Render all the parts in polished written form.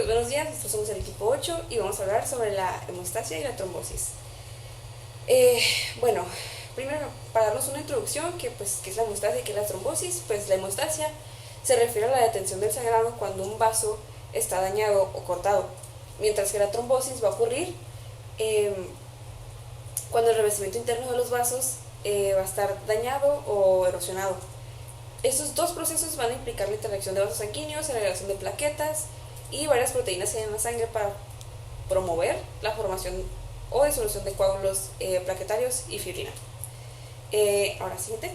buenos días, nosotros somos el equipo 8 y vamos a hablar sobre la hemostasia y la trombosis. Bueno, primero para darnos una introducción, ¿qué es la hemostasia y qué es la trombosis? Pues la hemostasia se refiere a la detención del sangrado cuando un vaso está dañado o cortado, mientras que la trombosis va a ocurrir cuando el revestimiento interno de los vasos va a estar dañado o erosionado. Estos dos procesos van a implicar la interacción de vasos sanguíneos, la agregación de plaquetas y varias proteínas en la sangre para promover la formación o disolución de coágulos plaquetarios y fibrina. Ahora, siguiente.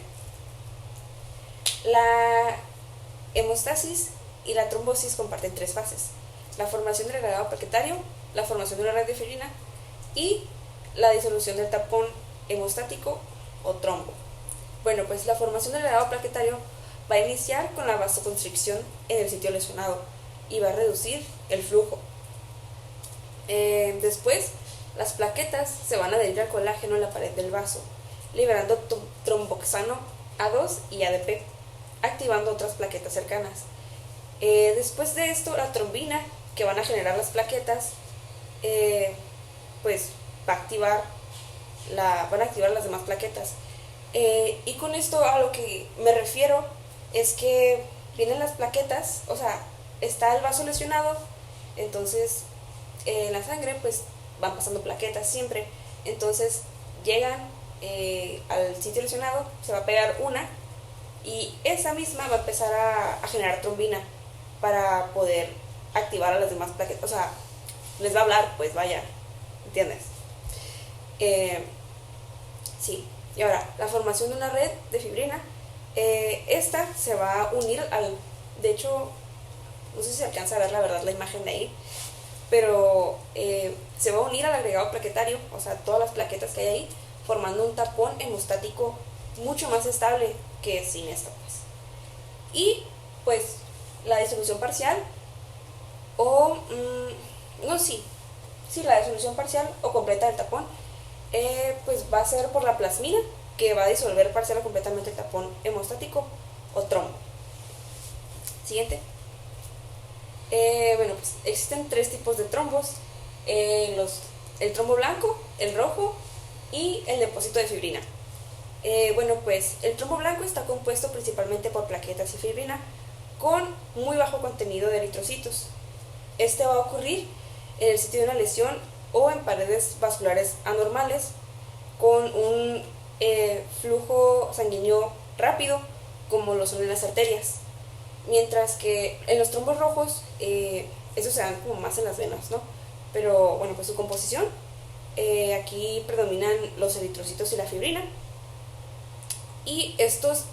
La hemostasis y la trombosis comparten tres fases: la formación del agregado plaquetario, la formación de una red de fibrina y la disolución del tapón hemostático o trombo. Bueno, pues la formación del agregado plaquetario va a iniciar con la vasoconstricción en el sitio lesionado y va a reducir el flujo. Después, las plaquetas se van a adherir al colágeno en la pared del vaso, liberando tromboxano A2 y ADP, activando otras plaquetas cercanas. Después de esto, la trombina que van a generar las plaquetas, pues van a activar las demás plaquetas. Y con esto a lo que me refiero es que vienen las plaquetas, o sea, está el vaso lesionado, entonces en la sangre pues van pasando plaquetas siempre, entonces llegan al sitio lesionado, se va a pegar una y esa misma va a empezar a generar trombina para poder activar a las demás plaquetas, o sea, les va a hablar, pues vaya, ¿entiendes? Sí. Y ahora, la formación de una red de fibrina, esta se va a unir de hecho, no sé si se alcanza a ver la verdad la imagen de ahí, pero se va a unir al agregado plaquetario, o sea, todas las plaquetas que hay ahí, formando un tapón hemostático mucho más estable que sin esto, pues. Y, pues, la disolución parcial, la disolución parcial o completa del tapón, pues va a ser por la plasmina, que va a disolver parcial o completamente el tapón hemostático o trombo. Siguiente. Bueno, pues existen tres tipos de trombos: el trombo blanco, el rojo y el depósito de fibrina. Bueno, pues el trombo blanco está compuesto principalmente por plaquetas y fibrina con muy bajo contenido de eritrocitos. Este va a ocurrir en el sitio de una lesión o en paredes vasculares anormales con un flujo sanguíneo rápido, como lo son en las arterias. Mientras que en los trombos rojos, estos se dan como más en las venas, ¿no? Pero bueno, pues su composición, aquí predominan los eritrocitos y la fibrina. Y estos,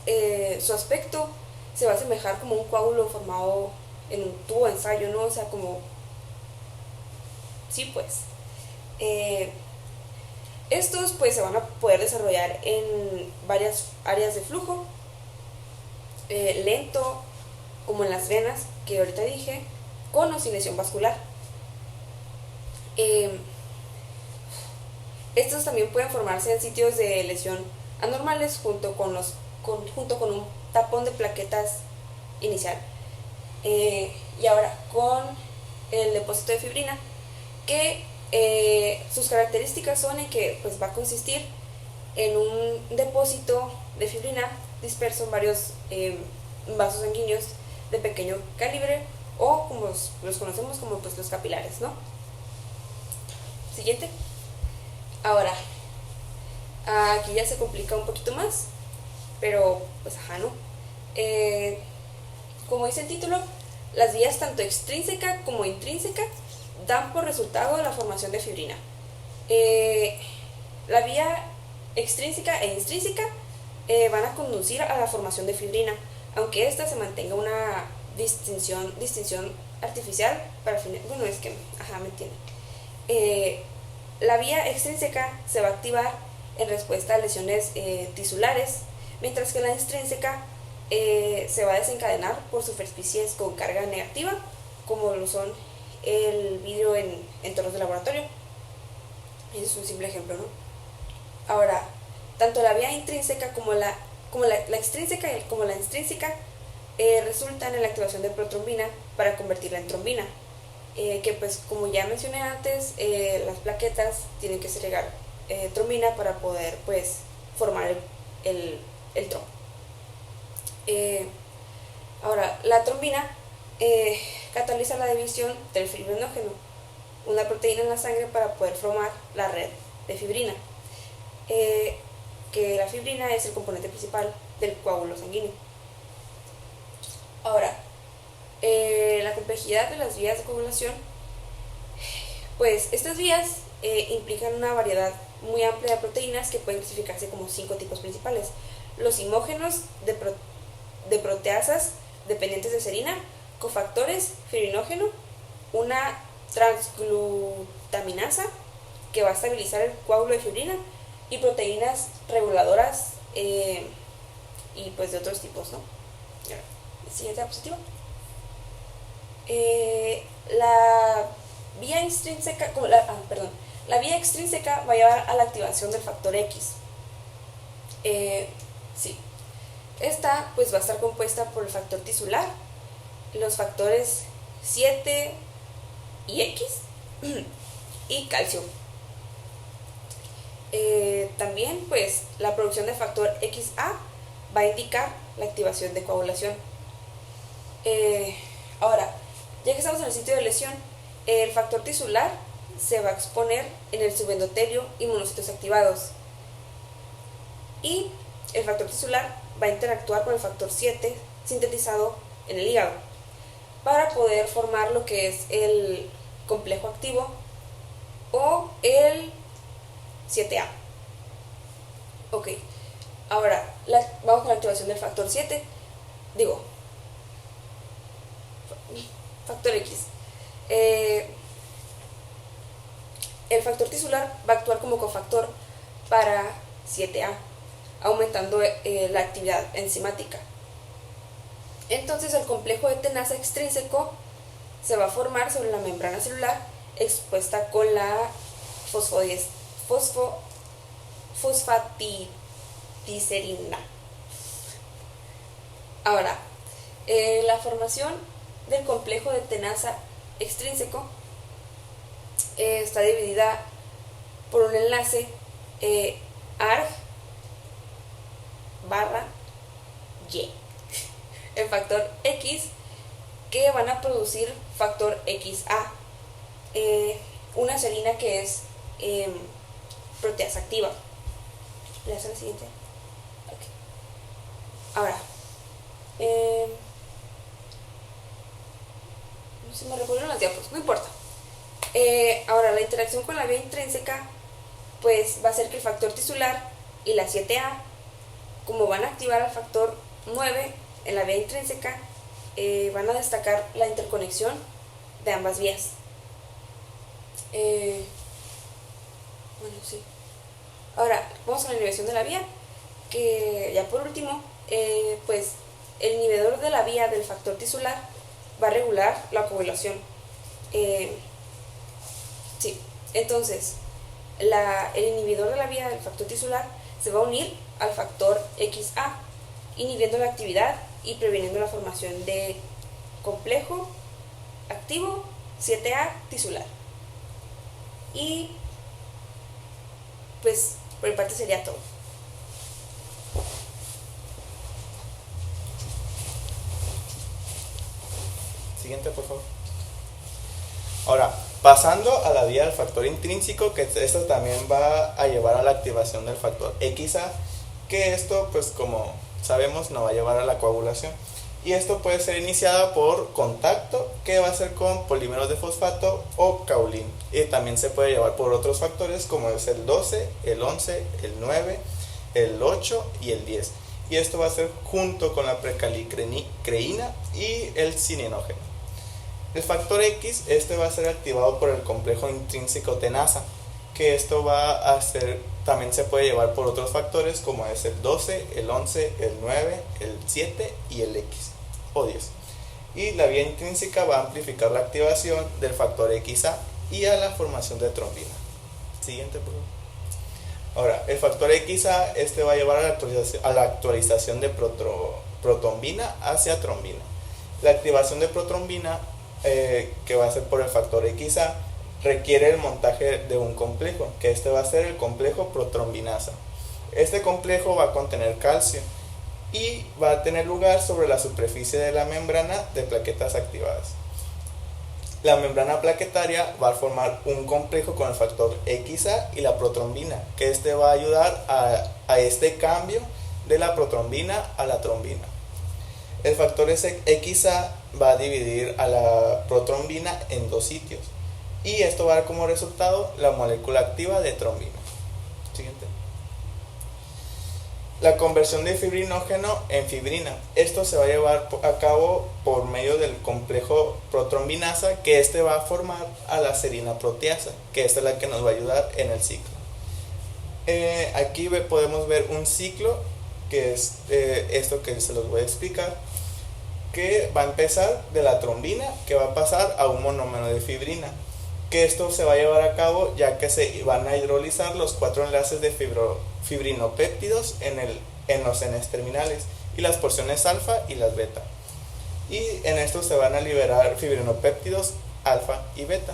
su aspecto se va a asemejar como un coágulo formado en un tubo de ensayo, ¿no? O sea, como... Sí, pues. Estos pues se van a poder desarrollar en varias áreas de flujo, lento, como en las venas, que ahorita dije, con o sin lesión vascular. Estos también pueden formarse en sitios de lesión anormales junto con un tapón de plaquetas inicial. Y ahora con el depósito de fibrina, que sus características son en que pues va a consistir en un depósito de fibrina disperso en varios vasos sanguíneos de pequeño calibre, o como los conocemos como pues los capilares, ¿no? Siguiente. Ahora, aquí ya se complica un poquito más, pero pues ¿no? Como dice el título, las vías tanto extrínseca como intrínseca dan por resultado la formación de fibrina. La vía extrínseca e intrínseca van a conducir a la formación de fibrina, aunque esta se mantenga una distinción artificial para el final. Bueno, es que, me entienden. La vía extrínseca se va a activar en respuesta a lesiones tisulares, mientras que la intrínseca se va a desencadenar por superficies con carga negativa, como lo son el vidrio en entornos de laboratorio. Es un simple ejemplo, ¿no? Ahora, tanto la vía intrínseca como la extrínseca como la extrínseca resultan en la activación de protrombina para convertirla en trombina. que pues como ya mencioné antes, las plaquetas tienen que segregar trombina para poder pues formar el trombo. Ahora, la trombina cataliza la división del fibrinógeno, una proteína en la sangre, para poder formar la red de fibrina, que la fibrina es el componente principal del coágulo sanguíneo. Ahora, la complejidad de las vías de coagulación, pues estas vías implican una variedad muy amplia de proteínas que pueden clasificarse como 5 tipos principales: los imógenos de proteasas dependientes de serina, cofactores, fibrinógeno, una transglutaminasa que va a estabilizar el coágulo de fibrina, y proteínas reguladoras y pues de otros tipos, ¿no? Siguiente diapositiva. La vía intrínseca, la vía extrínseca va a llevar a la activación del factor X. Sí. Esta pues va a estar compuesta por el factor tisular, los factores 7 y X y calcio. También pues la producción de factor XA va a indicar la activación de coagulación. Ahora, ya que estamos en el sitio de lesión, el factor tisular se va a exponer en el subendotelio y monocitos activados, y el factor tisular va a interactuar con el factor 7 sintetizado en el hígado para poder formar lo que es el complejo activo o el 7A. Ok, ahora vamos con la activación del factor 7, factor X. El factor tisular va a actuar como cofactor para 7A, aumentando la actividad enzimática. Entonces el complejo de tenasa extrínseco se va a formar sobre la membrana celular expuesta con la fosfatidilcerina. Ahora, la formación del complejo de tenasa extrínseco está dividida por un enlace ARG/Y, el factor X, que van a producir factor XA, una serina que es proteasa activa. ¿Le hace la siguiente? Okay. Ahora, no se me revolvieron las diapos, no importa. Ahora, la interacción con la vía intrínseca pues va a ser que el factor tisular y la 7A, como van a activar al factor 9 en la vía intrínseca, van a destacar la interconexión de ambas vías. Bueno, sí. Ahora, vamos a la inhibición de la vía, que ya por último, pues el inhibidor de la vía del factor tisular va a regular la coagulación. Sí, entonces, el inhibidor de la vía del factor tisular se va a unir al factor XA, inhibiendo la actividad y previniendo la formación de complejo activo 7A tisular. Y pues por mi parte sería todo. Siguiente, por favor. Ahora, pasando a la vía del factor intrínseco, que esto también va a llevar a la activación del factor XA, que esto, pues como sabemos, no va a llevar a la coagulación. Y esto puede ser iniciado por contacto, que va a ser con polímeros de fosfato o caulín. Y también se puede llevar por otros factores como es el 12, el 11, el 9, el 8 y el 10. Y esto va a ser junto con la precalicreína y el cininógeno. El factor X, va a ser activado por el complejo intrínseco tenasa, que esto va a ser, también se puede llevar por otros factores como es el 12, el 11, el 9, el 7 y el X o 10. Y la vía intrínseca va a amplificar la activación del factor XA y a la formación de trombina. Siguiente, por favor. Ahora, el factor XA va a llevar a la actualización de protombina hacia trombina. La activación de protrombina que va a ser por el factor XA, requiere el montaje de un complejo, que este va a ser el complejo protrombinasa. Este complejo va a contener calcio y va a tener lugar sobre la superficie de la membrana de plaquetas activadas. La membrana plaquetaria va a formar un complejo con el factor XA y la protrombina, que este va a ayudar a este cambio de la protrombina a la trombina. El factor XA va a dividir a la protrombina en dos sitios y esto va a dar como resultado la molécula activa de trombina. Siguiente. La conversión de fibrinógeno en fibrina. Esto se va a llevar a cabo por medio del complejo protrombinasa, que este va a formar a la serina proteasa, que esta es la que nos va a ayudar en el ciclo. Aquí podemos ver un ciclo, que es esto que se los voy a explicar, que va a empezar de la trombina, que va a pasar a un monómero de fibrina, que esto se va a llevar a cabo ya que se van a hidrolizar los 4 enlaces de fibrinopéptidos en los Ns terminales y las porciones alfa y las beta, y en esto se van a liberar fibrinopéptidos alfa y beta,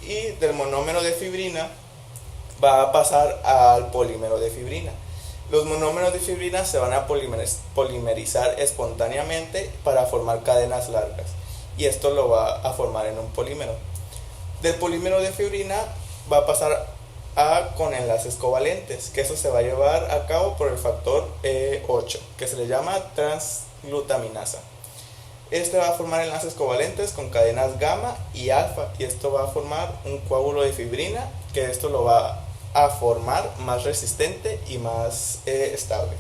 y del monómero de fibrina va a pasar al polímero de fibrina. Los monómeros de fibrina se van a polimerizar espontáneamente para formar cadenas largas, y esto lo va a formar en un polímero. Del polímero de fibrina va a pasar con enlaces covalentes, que eso se va a llevar a cabo por el factor 8, que se le llama transglutaminasa. Este va a formar enlaces covalentes con cadenas gamma y alfa, y esto va a formar un coágulo de fibrina, que esto lo va a formar más resistente y más estable.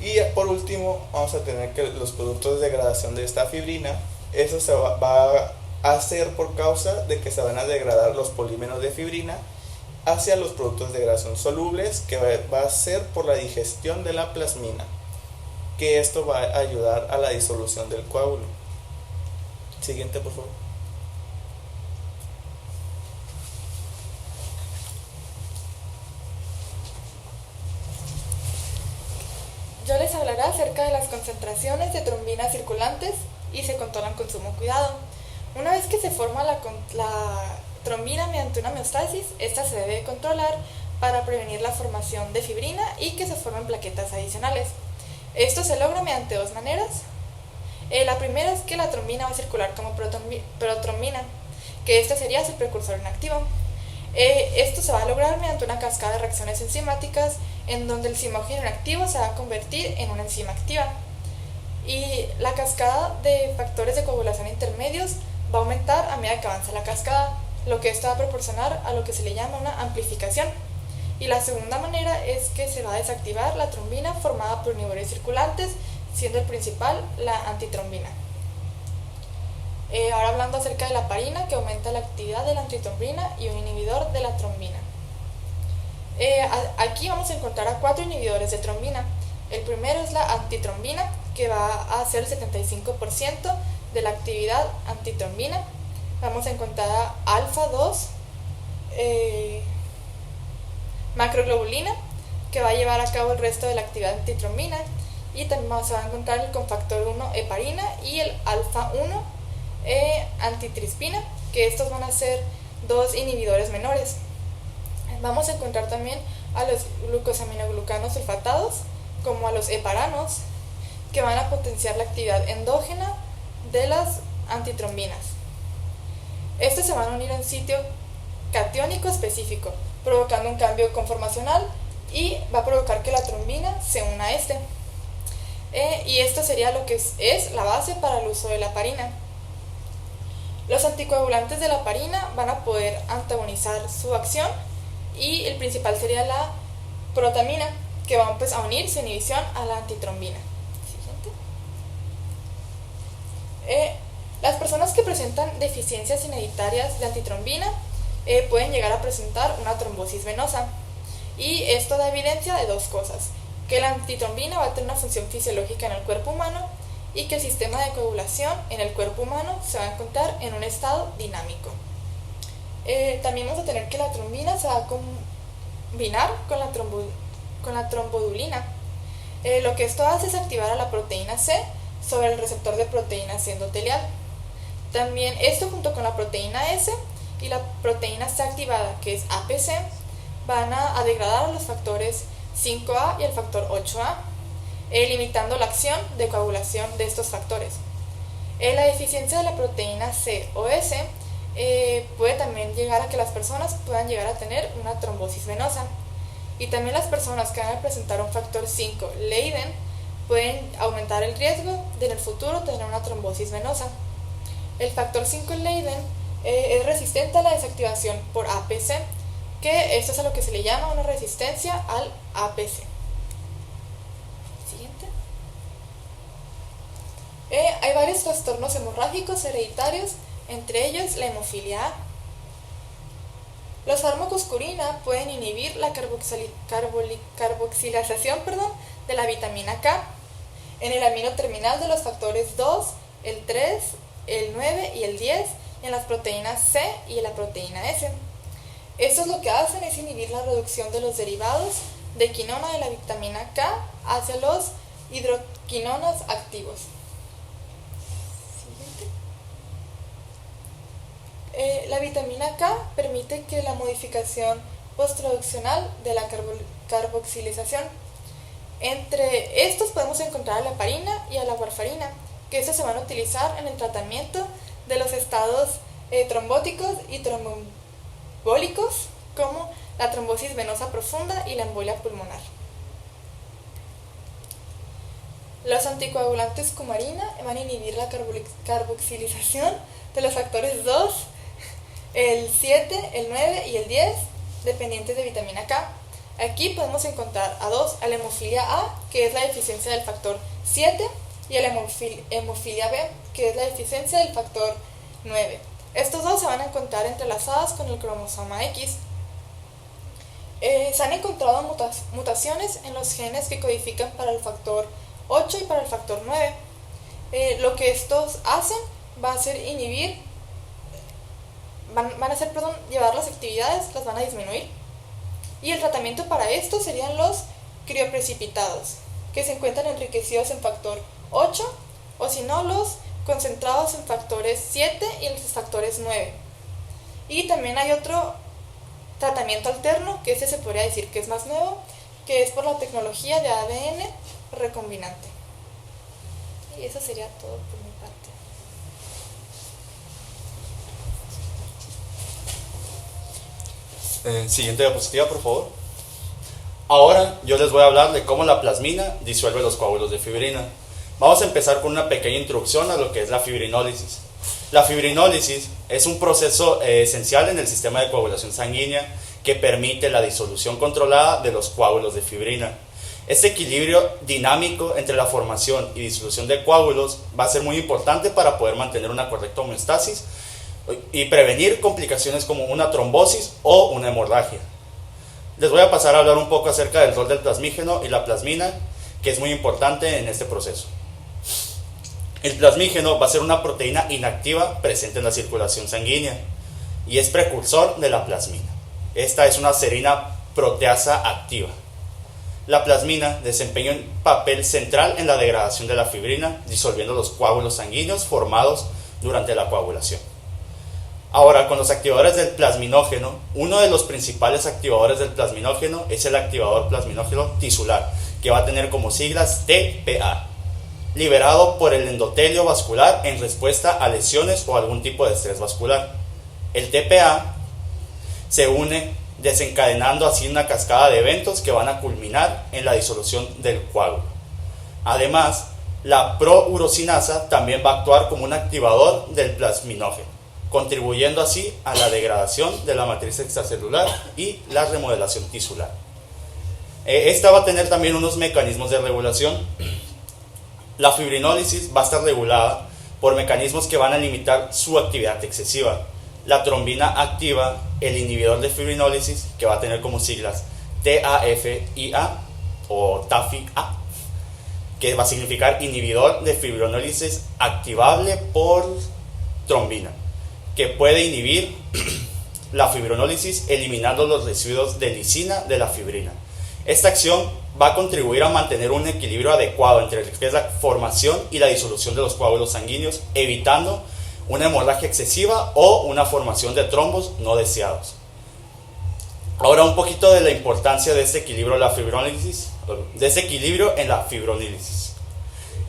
Y por último vamos a tener que los productos de degradación de esta fibrina, eso se va a hacer por causa de que se van a degradar los polímeros de fibrina hacia los productos de degradación solubles, que va a ser por la digestión de la plasmina, que esto va a ayudar a la disolución del coágulo. Siguiente, por favor. Yo les hablaré acerca de las concentraciones de trombina circulantes y se controlan con sumo cuidado. Una vez que se forma la trombina mediante una homeostasis, esta se debe controlar para prevenir la formación de fibrina y que se formen plaquetas adicionales. Esto se logra mediante dos maneras. La primera es que la trombina va a circular como protrombina, que este sería su precursor inactivo. Esto se va a lograr mediante una cascada de reacciones enzimáticas en donde el zimógeno inactivo se va a convertir en una enzima activa. Y la cascada de factores de coagulación intermedios va a aumentar a medida que avanza la cascada, lo que esto va a proporcionar a lo que se le llama una amplificación. Y la segunda manera es que se va a desactivar la trombina formada por inhibidores circulantes, siendo el principal la antitrombina. Ahora hablando acerca de la heparina, que aumenta la actividad de la antitrombina y un inhibidor de la trombina. Aquí vamos a encontrar a 4 inhibidores de trombina. El primero es la antitrombina, que va a hacer el 75% de la actividad antitrombina. Vamos a encontrar a alfa-2 macroglobulina, que va a llevar a cabo el resto de la actividad antitrombina. Y también vamos a encontrar el cofactor 1 heparina y el alfa-1 antitrispina, que estos van a ser 2 inhibidores menores. Vamos a encontrar también a los glucosaminoglucanos sulfatados, como a los heparanos, que van a potenciar la actividad endógena de las antitrombinas. Estos se van a unir a un sitio catiónico específico, provocando un cambio conformacional y va a provocar que la trombina se una a este. Y esto sería lo que es la base para el uso de la heparina. Los anticoagulantes de la heparina van a poder antagonizar su acción y el principal sería la protamina, que va a unir su inhibición a la antitrombina. Las personas que presentan deficiencias inhereditarias de antitrombina pueden llegar a presentar una trombosis venosa, y esto da evidencia de dos cosas: que la antitrombina va a tener una función fisiológica en el cuerpo humano y que el sistema de coagulación en el cuerpo humano se va a encontrar en un estado dinámico. También vamos a tener que la trombina se va a combinar con la trombodulina. Lo que esto hace es activar a la proteína C sobre el receptor de proteína C endotelial. También esto junto con la proteína S y la proteína C activada, que es APC, van a degradar a los factores 5A y el factor 8A, limitando la acción de coagulación de estos factores. La deficiencia de la proteína C o S puede también llegar a que las personas puedan llegar a tener una trombosis venosa. Y también las personas que van a presentar un factor 5 Leiden pueden aumentar el riesgo de en el futuro tener una trombosis venosa. El factor 5 Leiden es resistente a la desactivación por APC, que esto es a lo que se le llama una resistencia al APC. Siguiente. Hay varios trastornos hemorrágicos hereditarios, entre ellos la hemofilia A. Los fármacos curina pueden inhibir la carboxilización de la vitamina K en el amino terminal de los factores 2, el 3, el 9 y el 10 y en las proteínas C y en la proteína S. Estos lo que hacen es inhibir la reducción de los derivados de quinona de la vitamina K hacia los hidroquinonas activos. La vitamina K permite que la modificación posttraduccional de la carboxilización. Entre estos podemos encontrar a la heparina y a la warfarina, que estos se van a utilizar en el tratamiento de los estados trombóticos y trombólicos, como la trombosis venosa profunda y la embolia pulmonar. Los anticoagulantes cumarina van a inhibir la carboxilización de los factores 2, el 7, el 9 y el 10, dependientes de vitamina K. Aquí podemos encontrar a la hemofilia A, que es la deficiencia del factor 7, y a la hemofilia B, que es la deficiencia del factor 9. Estos dos se van a encontrar entrelazados con el cromosoma X. Se han encontrado mutaciones en los genes que codifican para el factor 8 y para el factor 9. Lo que estos hacen va a ser llevar las actividades, las van a disminuir. Y el tratamiento para esto serían los crioprecipitados, que se encuentran enriquecidos en factor 8, o si no, los concentrados en factores 7 y en los factores 9. Y también hay otro tratamiento alterno, que ese se podría decir que es más nuevo, que es por la tecnología de ADN recombinante. Y eso sería todo por mi parte. Siguiente diapositiva, por favor. Ahora yo les voy a hablar de cómo la plasmina disuelve los coágulos de fibrina. Vamos a empezar con una pequeña introducción a lo que es la fibrinólisis. La fibrinólisis es un proceso esencial en el sistema de coagulación sanguínea que permite la disolución controlada de los coágulos de fibrina. Este equilibrio dinámico entre la formación y disolución de coágulos va a ser muy importante para poder mantener una correcta homeostasis y prevenir complicaciones como una trombosis o una hemorragia. Les voy a pasar a hablar un poco acerca del rol del plasmígeno y la plasmina, que es muy importante en este proceso. El plasmígeno va a ser una proteína inactiva presente en la circulación sanguínea y es precursor de la plasmina. Esta es una serina proteasa activa. La plasmina desempeña un papel central en la degradación de la fibrina, disolviendo los coágulos sanguíneos formados durante la coagulación. Ahora, con los activadores del plasminógeno, uno de los principales activadores del plasminógeno es el activador plasminógeno tisular, que va a tener como siglas TPA, liberado por el endotelio vascular en respuesta a lesiones o algún tipo de estrés vascular. El TPA se une desencadenando así una cascada de eventos que van a culminar en la disolución del coágulo. Además, la prourosinasa también va a actuar como un activador del plasminógeno, contribuyendo así a la degradación de la matriz extracelular y la remodelación tisular. Esta va a tener también unos mecanismos de regulación. La fibrinólisis va a estar regulada por mecanismos que van a limitar su actividad excesiva. La trombina activa, el inhibidor de fibrinólisis, que va a tener como siglas TAFIA o TAFIA, que va a significar inhibidor de fibrinólisis activable por trombina, que puede inhibir la fibrinólisis eliminando los residuos de lisina de la fibrina. Esta acción va a contribuir a mantener un equilibrio adecuado entre lo que es la formación y la disolución de los coágulos sanguíneos, evitando una hemorragia excesiva o una formación de trombos no deseados. Ahora un poquito de la importancia de este equilibrio en la fibronílisis.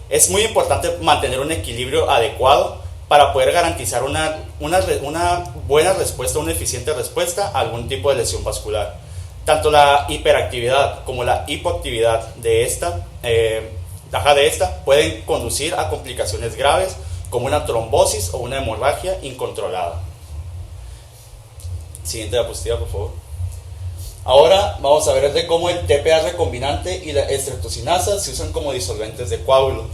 Es muy importante mantener un equilibrio adecuado para poder garantizar una buena respuesta, una eficiente respuesta a algún tipo de lesión vascular. Tanto la hiperactividad como la hipoactividad de esta pueden conducir a complicaciones graves como una trombosis o una hemorragia incontrolada. Siguiente diapositiva, por favor. Ahora vamos a ver de cómo el TPA recombinante y la estreptocinasa se usan como disolventes de coágulo.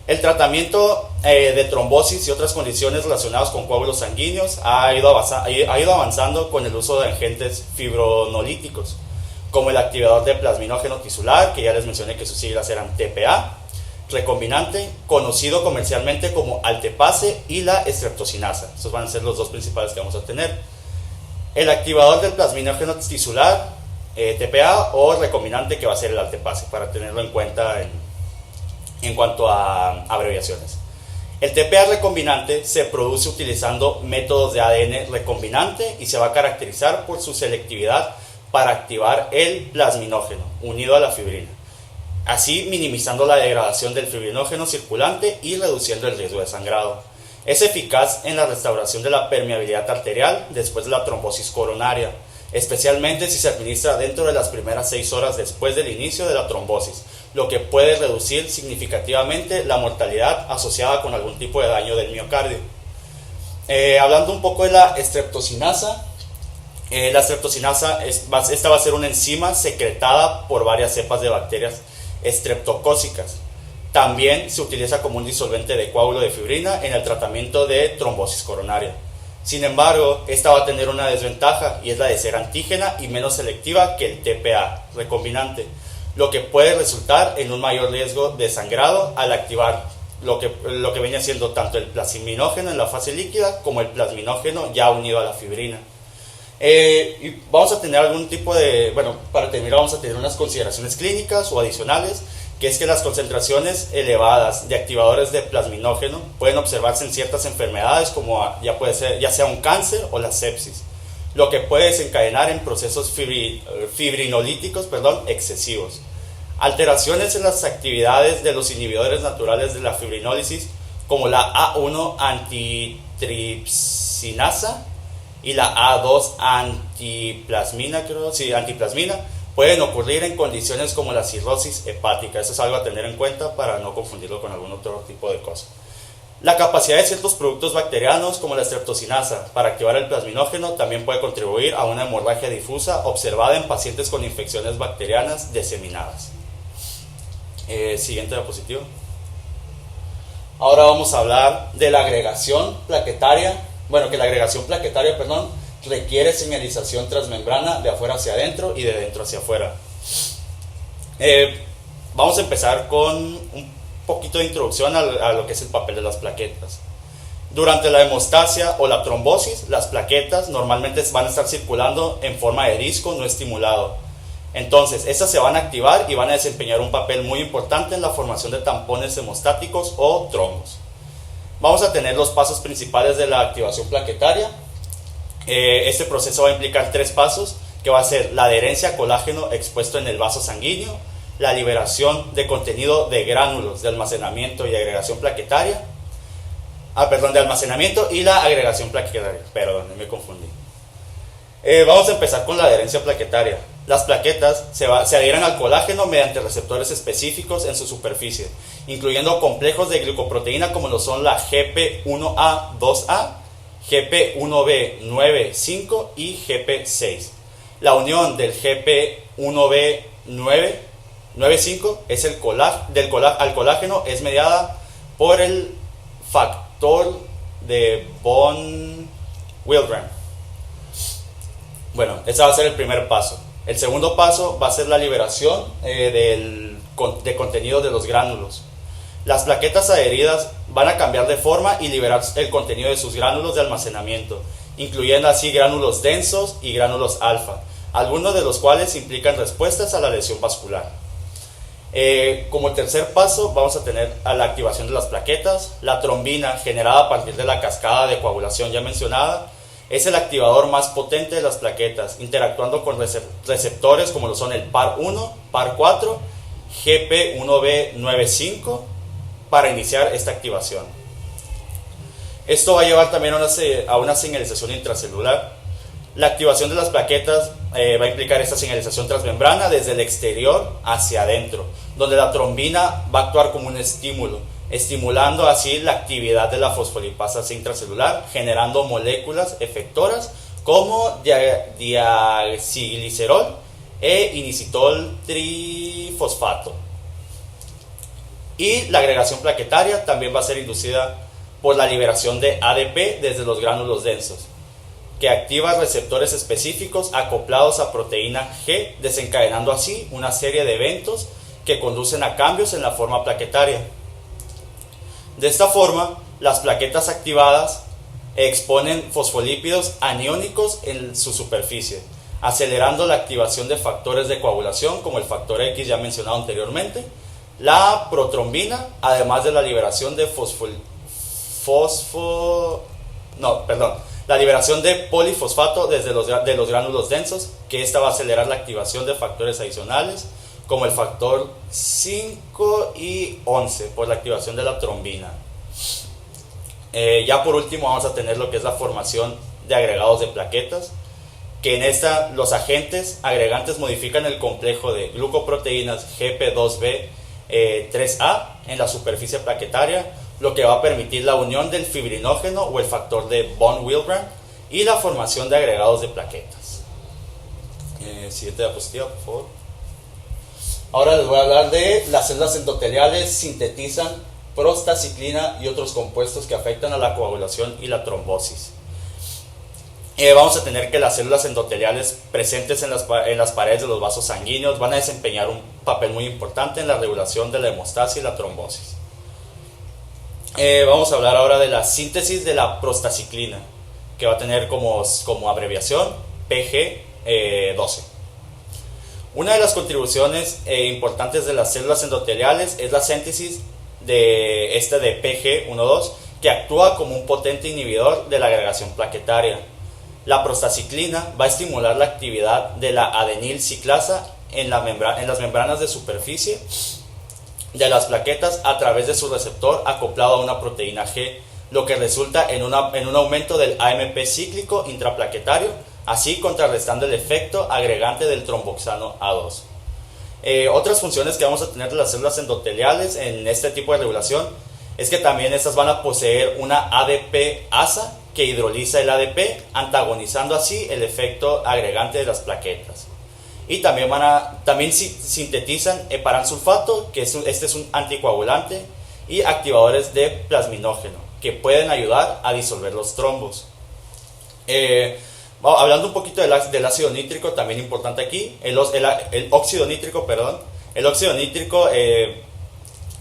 El tratamiento de trombosis y otras condiciones relacionadas con coágulos sanguíneos ha ido avanzando con el uso de agentes fibronolíticos, como el activador de plasminógeno tisular, que ya les mencioné que sus siglas eran TPA, recombinante, conocido comercialmente como altepase, y la estreptocinasa. Estos van a ser los dos principales que vamos a tener. El activador del plasminógeno tisular, TPA, o recombinante, que va a ser el altepase, para tenerlo en cuenta en cuanto a abreviaciones. El TPA recombinante se produce utilizando métodos de ADN recombinante y se va a caracterizar por su selectividad para activar el plasminógeno unido a la fibrina, así minimizando la degradación del fibrinógeno circulante y reduciendo el riesgo de sangrado. Es eficaz en la restauración de la permeabilidad arterial después de la trombosis coronaria, especialmente si se administra dentro de las primeras 6 horas después del inicio de la trombosis, lo que puede reducir significativamente la mortalidad asociada con algún tipo de daño del miocardio. Hablando un poco de la estreptocinasa, esta va a ser una enzima secretada por varias cepas de bacterias estreptocócicas. También se utiliza como un disolvente de coágulo de fibrina en el tratamiento de trombosis coronaria. Sin embargo, esta va a tener una desventaja, y es la de ser antígena y menos selectiva que el TPA recombinante, lo que puede resultar en un mayor riesgo de sangrado al activar lo que venía siendo tanto el plasminógeno en la fase líquida como el plasminógeno ya unido a la fibrina. Y vamos a tener para terminar vamos a tener unas consideraciones clínicas o adicionales, que es que las concentraciones elevadas de activadores de plasminógeno pueden observarse en ciertas enfermedades, como ya sea un cáncer o la sepsis, lo que puede desencadenar en procesos fibrinolíticos excesivos. Alteraciones en las actividades de los inhibidores naturales de la fibrinólisis, como la A1 antitripsinasa y la A2 antiplasmina, pueden ocurrir en condiciones como la cirrosis hepática. Eso es algo a tener en cuenta para no confundirlo con algún otro tipo de cosa. La capacidad de ciertos productos bacterianos como la estreptocinasa para activar el plasminógeno también puede contribuir a una hemorragia difusa observada en pacientes con infecciones bacterianas diseminadas. Siguiente diapositiva. Ahora vamos a hablar de la agregación plaquetaria. Que la agregación plaquetaria, requiere señalización transmembrana de afuera hacia adentro y de dentro hacia afuera. Vamos a empezar con un poquito de introducción a lo que es el papel de las plaquetas. Durante la hemostasia o la trombosis, las plaquetas normalmente van a estar circulando en forma de disco no estimulado. Entonces, estas se van a activar y van a desempeñar un papel muy importante en la formación de tampones hemostáticos o trombos. Vamos a tener los pasos principales de la activación plaquetaria. Este proceso va a implicar 3 pasos, que va a ser la adherencia a colágeno expuesto en el vaso sanguíneo, la liberación de contenido de gránulos de almacenamiento y agregación plaquetaria, de almacenamiento y la agregación plaquetaria. Me confundí. Vamos a empezar con la adherencia plaquetaria. Las plaquetas se adhieren al colágeno mediante receptores específicos en su superficie, incluyendo complejos de glicoproteína como lo son la GP1A2A, GP1B95 y GP6. La unión del GP1B95 al colágeno es mediada por el factor de von Willebrand. Ese va a ser el primer paso. El segundo paso va a ser la liberación de contenido de los gránulos. Las plaquetas adheridas van a cambiar de forma y liberar el contenido de sus gránulos de almacenamiento, incluyendo así gránulos densos y gránulos alfa, algunos de los cuales implican respuestas a la lesión vascular. Como tercer paso vamos a tener a la activación de las plaquetas. La trombina, generada a partir de la cascada de coagulación ya mencionada, es el activador más potente de las plaquetas, interactuando con receptores como lo son el PAR1, PAR4, GP1B95 para iniciar esta activación. Esto va a llevar también a una señalización intracelular. La activación de las plaquetas va a implicar esta señalización transmembrana desde el exterior hacia adentro, donde la trombina va a actuar como un estímulo, estimulando así la actividad de la fosfolipasa intracelular, generando moléculas efectoras como diacilglicerol e inositol trifosfato. Y la agregación plaquetaria también va a ser inducida por la liberación de ADP desde los gránulos densos, que activa receptores específicos acoplados a proteína G, desencadenando así una serie de eventos que conducen a cambios en la forma plaquetaria. De esta forma, las plaquetas activadas exponen fosfolípidos aniónicos en su superficie, acelerando la activación de factores de coagulación como el factor X ya mencionado anteriormente, la protrombina, además de la liberación de la liberación de polifosfato desde los gránulos densos, que esta va a acelerar la activación de factores adicionales como el factor 5 y 11 por la activación de la trombina. Ya por último vamos a tener lo que es la formación de agregados de plaquetas, que en esta los agentes agregantes modifican el complejo de glucoproteínas GP2B 3A en la superficie plaquetaria, lo que va a permitir la unión del fibrinógeno o el factor de von Willebrand y la formación de agregados de plaquetas. Siguiente diapositiva, por favor. Ahora les voy a hablar de las células endoteliales sintetizan prostaciclina y otros compuestos que afectan a la coagulación y la trombosis. Vamos a tener que las células endoteliales presentes en las paredes de los vasos sanguíneos van a desempeñar un papel muy importante en la regulación de la hemostasia y la trombosis. Vamos a hablar ahora de la síntesis de la prostaciclina, que va a tener como abreviación PG12. Una de las contribuciones importantes de las células endoteliales es la síntesis de PG12, que actúa como un potente inhibidor de la agregación plaquetaria. La prostaciclina va a estimular la actividad de la adenil ciclasa en las membranas de superficie de las plaquetas a través de su receptor acoplado a una proteína G, lo que resulta en un aumento del AMP cíclico intraplaquetario, así contrarrestando el efecto agregante del tromboxano A2. Otras funciones que vamos a tener de las células endoteliales en este tipo de regulación es que también estas van a poseer una ADP-ASA que hidroliza el ADP, antagonizando así el efecto agregante de las plaquetas. Y también sintetizan heparansulfato, que este es un anticoagulante, y activadores de plasminógeno, que pueden ayudar a disolver los trombos. Hablando un poquito del ácido nítrico, también importante aquí, el óxido nítrico,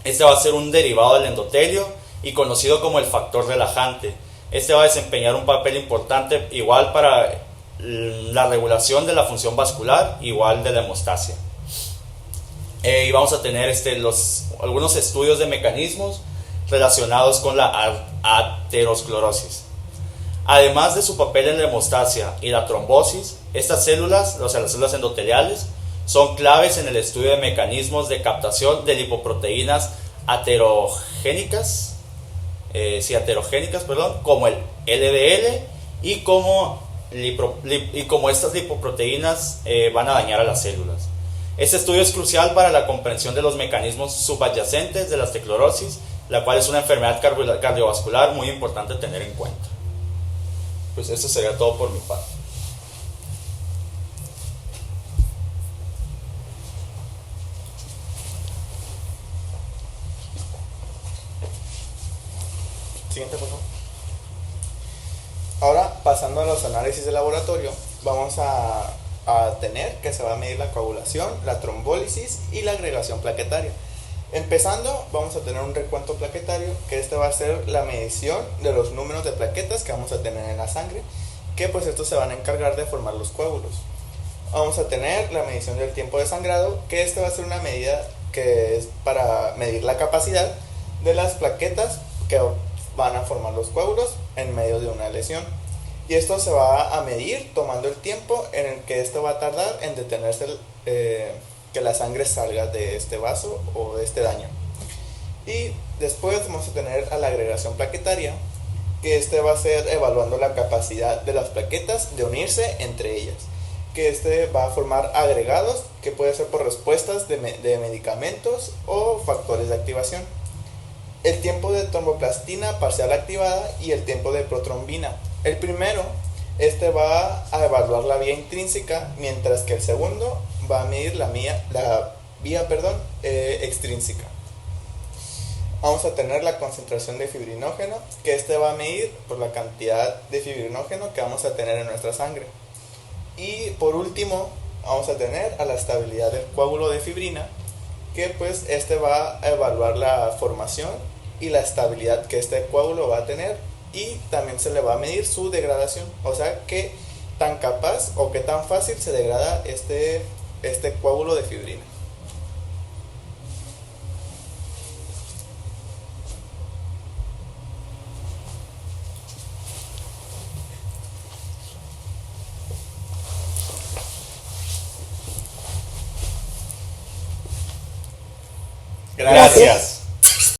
este va a ser un derivado del endotelio y conocido como el factor relajante. Este va a desempeñar un papel importante igual para la regulación de la función vascular, igual de la hemostasia. Y vamos a tener algunos estudios de mecanismos relacionados con la aterosclerosis. Además de su papel en la hemostasia y la trombosis, estas células, o sea, las células endoteliales, son claves en el estudio de mecanismos de captación de lipoproteínas aterogénicas, como el LDL y como estas lipoproteínas van a dañar a las células. Este estudio es crucial para la comprensión de los mecanismos subadyacentes de la aterosclerosis, la cual es una enfermedad cardiovascular muy importante tener en cuenta. Pues eso sería todo por mi parte. Siguiente, por favor. Ahora, pasando a los análisis de laboratorio, vamos a tener que se va a medir la coagulación, la trombólisis y la agregación plaquetaria. Empezando, vamos a tener un recuento plaquetario, que va a ser la medición de los números de plaquetas que vamos a tener en la sangre, que pues estos se van a encargar de formar los coágulos. Vamos a tener la medición del tiempo de sangrado, que va a ser una medida que es para medir la capacidad de las plaquetas que van a formar los coágulos en medio de una lesión. Y esto se va a medir tomando el tiempo en el que esto va a tardar en detenerse que la sangre salga de este vaso o de este daño. Y después vamos a tener a la agregación plaquetaria, que va a ser evaluando la capacidad de las plaquetas de unirse entre ellas, que va a formar agregados que puede ser por respuestas de medicamentos o factores de activación. El tiempo de tromboplastina parcial activada y el tiempo de protrombina. El primero, va a evaluar la vía intrínseca, mientras que el segundo va a medir la vía extrínseca. Vamos a tener la concentración de fibrinógeno, que va a medir por la cantidad de fibrinógeno que vamos a tener en nuestra sangre. Y por último, vamos a tener a la estabilidad del coágulo de fibrina, que pues va a evaluar la formación y la estabilidad que este coágulo va a tener, y también se le va a medir su degradación, o sea, qué tan capaz o qué tan fácil se degrada este coágulo de fibrina. Gracias.